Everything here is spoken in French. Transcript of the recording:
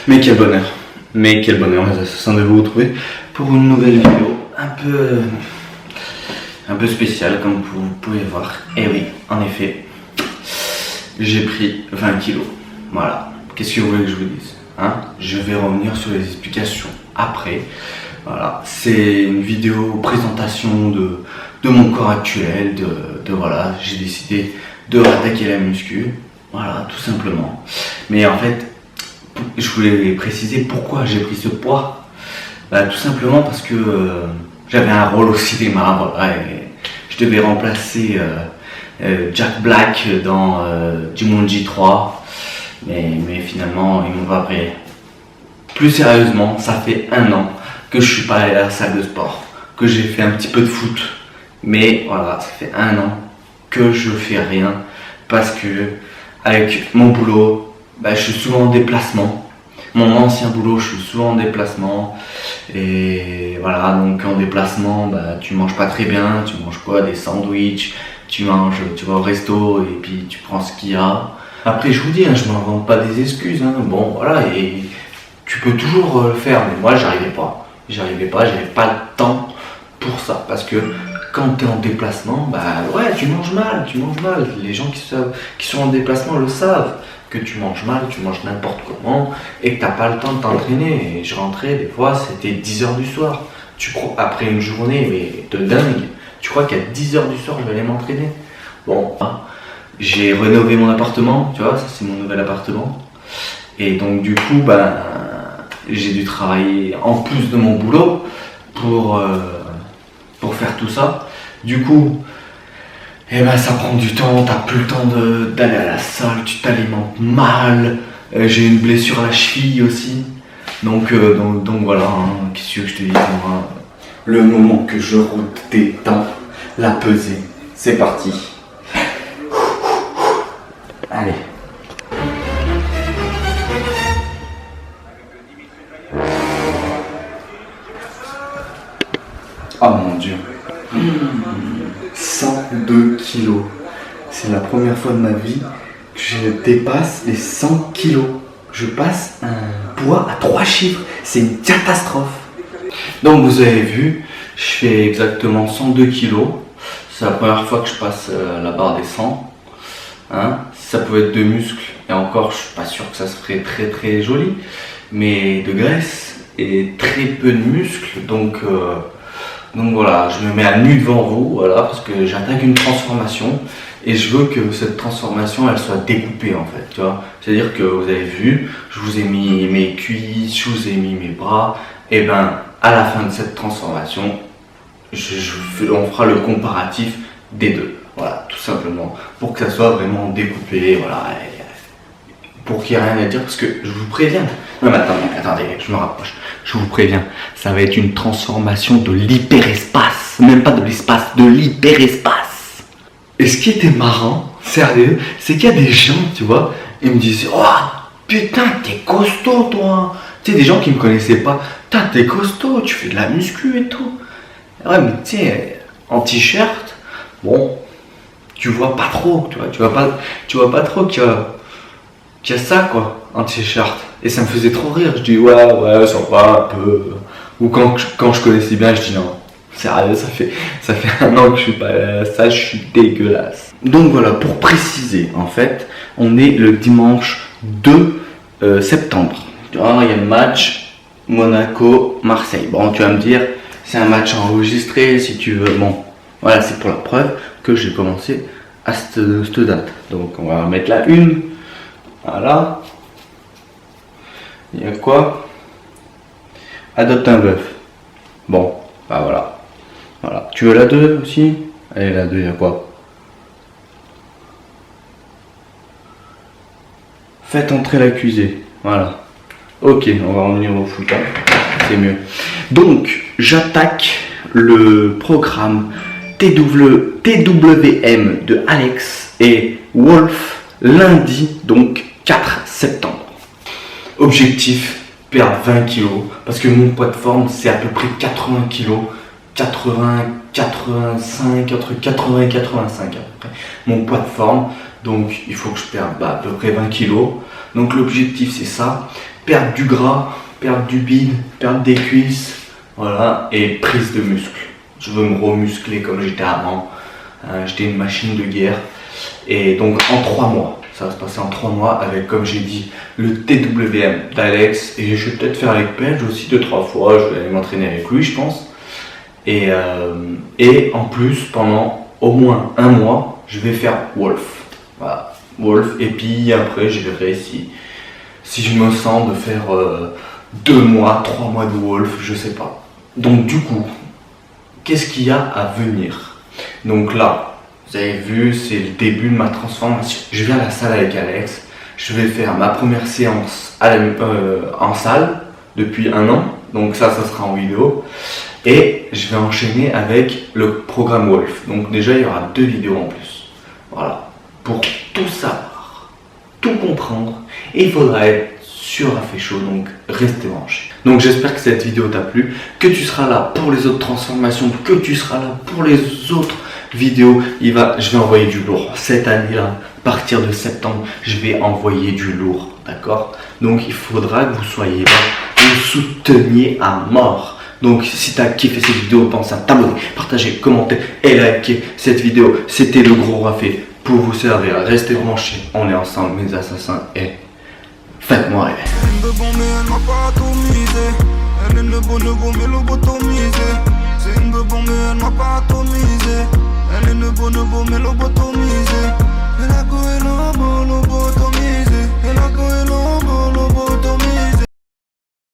Mais quel bonheur, les assassins, de vous retrouver pour une nouvelle vidéo un peu spéciale, comme vous pouvez voir. Et oui, en effet, j'ai pris 20 kilos. Voilà, qu'est-ce que vous voulez que je vous dise, hein? Je vais revenir sur les explications après. Voilà, c'est une vidéo présentation de mon corps actuel, voilà, j'ai décidé de rattaquer la muscu, voilà, tout simplement. Mais en fait, je voulais préciser pourquoi j'ai pris ce poids. Tout simplement parce que j'avais un rôle au cinéma, voilà, et je devais remplacer Jack Black dans Jumanji 3, mais finalement ils m'ont pas pris. Plus sérieusement, ça fait 1 an que je suis pas allé à la salle de sport, que j'ai fait un petit peu de foot, mais voilà, ça fait 1 an que je fais rien parce que avec mon boulot, je suis souvent en déplacement. Mon ancien boulot, je suis souvent en déplacement et voilà, donc en déplacement, tu manges pas très bien, tu manges quoi, des sandwichs, tu vas au resto et puis tu prends ce qu'il y a. Après, je vous dis, je m'invente pas des excuses, bon voilà, et tu peux toujours le faire, mais moi j'arrivais pas, j'avais pas le temps pour ça, parce que quand tu es en déplacement, ouais, tu manges mal, les gens qui sont en déplacement le savent, que tu manges mal, tu manges n'importe comment, et que t'as pas le temps de t'entraîner. Et je rentrais, des fois c'était 10h du soir, après une journée mais de dingue, tu crois qu'à 10h du soir je vais aller m'entraîner? Bon, j'ai rénové mon appartement, tu vois, ça c'est mon nouvel appartement, et donc du coup, j'ai dû travailler en plus de mon boulot pour faire tout ça. Du coup, ça prend du temps, t'as plus le temps d'aller à la salle, tu t'alimentes mal, j'ai une blessure à la cheville aussi. Donc voilà, qu'est-ce que je te dis, moi, le moment que je détends la pesée, c'est parti. Allez. Oh mon Dieu, 102 kilos. C'est la première fois de ma vie que je dépasse les 100 kilos. Je passe un poids à 3 chiffres. C'est une catastrophe. Donc vous avez vu, je fais exactement 102 kilos. C'est la première fois que je passe la barre des 100. Ça pouvait être de muscles, et encore je suis pas sûr que ça serait très très joli, mais de graisse et très peu de muscles, donc voilà, je me mets à nu devant vous, voilà, parce que j'attaque une transformation et je veux que cette transformation elle soit découpée en fait, tu vois. C'est-à-dire que vous avez vu, je vous ai mis mes cuisses, je vous ai mis mes bras, et à la fin de cette transformation, on fera le comparatif des deux, voilà, tout simplement, pour que ça soit vraiment découpé, voilà, pour qu'il n'y ait rien à dire, parce que je vous préviens. Non mais attendez, je me rapproche. Je vous préviens, ça va être une transformation de l'hyperespace. Même pas de l'espace, de l'hyperespace. Et ce qui était marrant, sérieux, c'est qu'il y a des gens, tu vois, ils me disaient, oh putain, t'es costaud toi. Tu sais, des gens qui me connaissaient pas, putain, t'es costaud, tu fais de la muscu et tout. Ouais, mais tu sais, en t-shirt, bon, tu vois pas trop, tu vois pas trop qu'il y a ça quoi, en t-shirt. Et ça me faisait trop rire, je dis ouais, ça va un peu. Ou quand je connaissais bien, je dis non, sérieux, ça fait 1 an que je suis pas là, ça, je suis dégueulasse. Donc voilà, pour préciser, en fait, on est le dimanche 2 septembre. Tu vois, il y a le match Monaco-Marseille. Bon, tu vas me dire, c'est un match enregistré, si tu veux. Bon, voilà, c'est pour la preuve que j'ai commencé à cette date. Donc on va mettre la une. Voilà. Il y a quoi? Adopte un bœuf. Bon, voilà. Voilà. Tu veux la 2 aussi? Allez, la 2, il y a quoi? Faites entrer l'accusé. Voilà. Ok, on va revenir au foot. C'est mieux. Donc, j'attaque le programme TWM de Alex et Wolf lundi, donc 4 septembre. Objectif, perdre 20 kg, parce que mon poids de forme c'est à peu près 80 kg, 80, 85, entre 80 et 85 à peu près, mon poids de forme, donc il faut que je perde à peu près 20 kg, donc l'objectif c'est ça, perdre du gras, perdre du bide, perdre des cuisses, voilà, et prise de muscle. Je veux me remuscler comme j'étais avant. J'étais une machine de guerre. Et donc en 3 mois, ça va se passer en 3 mois avec, comme j'ai dit, le TWM d'Alex. Et je vais peut-être faire avec Page aussi 2-3 fois. Je vais aller m'entraîner avec lui, je pense. Et en plus, pendant au moins 1 mois, je vais faire Wolf. Voilà, Wolf. Et puis après, je verrai si je me sens de faire 2 mois, 3 mois de Wolf, je sais pas. Donc du coup, qu'est-ce qu'il y a à venir? Donc là, vous avez vu, c'est le début de ma transformation. Je vais à la salle avec Alex. Je vais faire ma première séance en salle depuis 1 an. Donc ça sera en vidéo. Et je vais enchaîner avec le programme Wolf. Donc déjà, il y aura 2 vidéos en plus. Voilà. Pour tout savoir, tout comprendre, et il faudra être sur un fait chaud, donc restez branchés. Donc j'espère que cette vidéo t'a plu, que tu seras là pour les autres transformations, que tu seras là pour les autres vidéos. Je vais envoyer du lourd cette année-là. À partir de septembre, je vais envoyer du lourd, d'accord? Donc il faudra que vous soyez là, vous souteniez à mort. Donc si tu as kiffé cette vidéo, pense à t'abonner, partager, commenter et liker cette vidéo. C'était le gros Rafé pour vous servir. Restez branchés, on est ensemble mes assassins et faites-moi rêver. Elle est bonne mais elle m'a pas atomisé. Elle est le bon mais lobotomisé. C'est une bonne mais elle m'a pas atomisé. Elle est le bon mais lobotomisé. Elle a go et lobotomisé. Elle a go et lobotomisé.